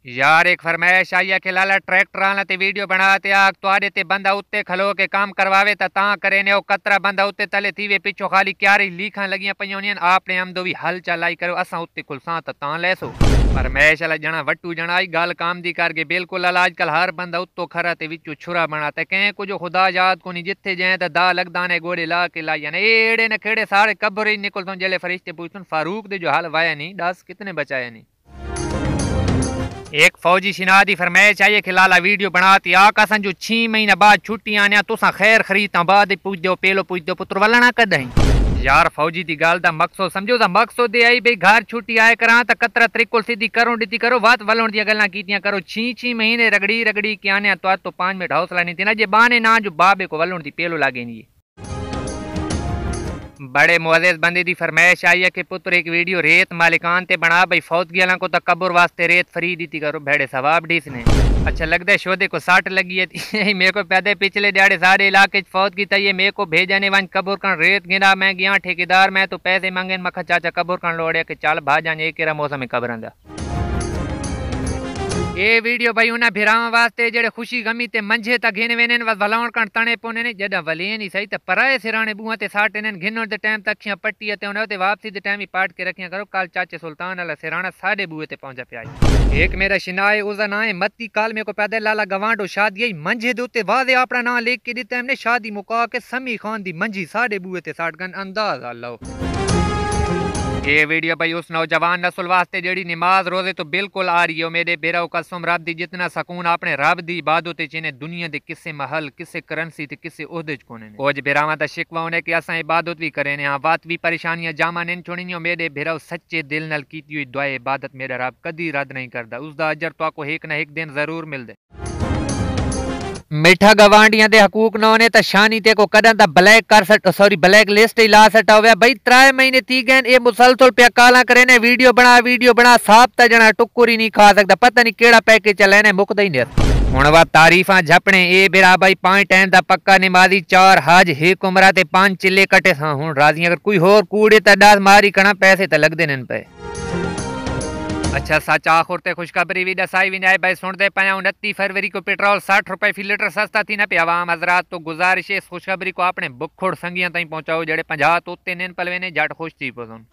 यार एक फरमाइश आई है कि लाला ट्रैक्टर आना ते वीडियो बनाते आ तुआडे ते बंदा उत्ते खलो के काम करवावे ता करे ने ओ कतरा बंदा उत्ते तले थीवे पिछो खाली क्यारी लीखां लगियां पईयों आपने आमदो भी हल चलाई करो असा उत्ते खुलसा ता लेसो फरमाइश वाला जना वट्टू जना आई गल काम दी करके बिल्कुल अल आजकल हर बंदा उत्तो खरा ते विचो छुरा बना ते कहीं कुछ खुदा याद को नहीं जिथे जाए ता दा लगदा ने गोड़े ला के लाइया ने एड़े ने खेड़े सारे कब्र ही निकल तो जेले फरिश्ते पूछन फारूक दे जो हाल वाया नहीं दस कितने बचाया नहीं। एक फौजी शिना दी फरमाइश आई कि लाला वीडियो बनाती आका संजू 6 महीने बाद छुट्टियां आने तुसा खैर खरीदा बाद पूछ दो पेलो पूछ दो पुत्र वलना कदई यार फौजी दी गल दा मकसद समझो दा मकसद दे आई भाई घर छुट्टी आए करा ता कतरा त्रिकुल सीधी करो डीती करो बात वलण दी गल्ला कीतियां करो 6 महीने रगड़ी रगड़ी के आने तो 5 मिनट हौसला नहीं देना जे बाने ना जो बाबे को वलण दी पेलो लागे नहीं। बड़े मुअज़्ज़ज़ बंदे दी फरमाइश आई है कि पुत्र एक वीडियो रेत मालिकान ते बना भाई फौतगी वाला को तकब्बुर वास्ते रेत फ्री दी करो भेड़े सवाब डीस ने अच्छा लगता है शोदे को सट लगी है मेरे को पैदे पिछले दिहाड़े सारे इलाके फौतगी तय मेरे को भेजा ने वन कब्र कर रेत गिना मैं गया ठेकेदार मैं तो पैसे मंगे मखा चाचा कब्र कर लोड़े कि चल भाजा ने केरा मौसम कब्र दा ये वीडियो भाई उन्हें भिरावां वास्ते जेड़े खुशी गमी ते मंझे ता घिन वेने वलाउण कण तणे पोने ने जदा वले नहीं सही ते पराए सिराने बुआ ते साटे ने घिनण दे टाइम तक अखियां पट्टी ते उन्हें ते वापसी दे टाइम ही पाट के रखियां करो कल चाचे सुल्तान वाला सिराना साडे बुए ते पहुंचा पिया एक मेरा शिनाए उदा ना है मत्ती काल में को पैदल लाला गवांडो शादी मंझे दे उत्ते वादे अपना नाम लिख के दिता हमने शादी मुका के समी खान दी मंझी साडे बुए ते साट गन अंदाज लो। ये वीडियो भाई उस नौजवान नस्ल वास्ते जेड़ी नमाज रोजे तो बिल्कुल आ रही है मेरे बेरा कसम रब दी जितना सकून अपने रब दी इबादत चिने दुनिया दे किसे महल किसे करंसी ते किसे ओहदे च कोने ने कुछ बेरावां दा शिकवा होने कि असां इबादत भी करे ने हां बात भी परेशानियां जामा ने छोड़नियो मेरे बेरा सच्चे दिल नाल कीती हुई दुआ इबादत मेरा रब कदी रद्द नहीं करदा उसदा अजर तो को एक ना एक दिन जरूर मिलदे। मिठा गवांडियां दे हकूक न होने ता शानी ते को कदन दा ब्लैक कर सट सॉरी ब्लैक लिस्ट ही ला सटा हुआ भाई 3 महीने थी गए ये मुसलसल पे काला करे ने वीडियो बना साफ ता जना टुकुर ही नहीं खा सकता पता नहीं केड़ा पैकेज चले ने मुकदा ही नहीं हुण वा तारीफां झपने ए बेरा भाई 5 टाइम दा पक्का नमाजी 4 हज 1 उमरा ते 5 चिल्ले कटे सा हुण राजी अगर कोई होर कूड़े ता 10 मारी कणा पैसे ता लगदे ने पे अच्छा सच आखुर ते खुशखबरी भी दसाई भी नहीं भाई सुनते पाया 29 फरवरी को पेट्रोल 60 रुपए फी लीटर सस्ता थी ना पे आवाम हजरात तो गुजारिश है इस खुशखबरी को अपने बुखुड़ संगियां ताईं पहुंचाओ जेड़े 50 तो उत्ते नेन पलवे ने जट खुश थी पौन।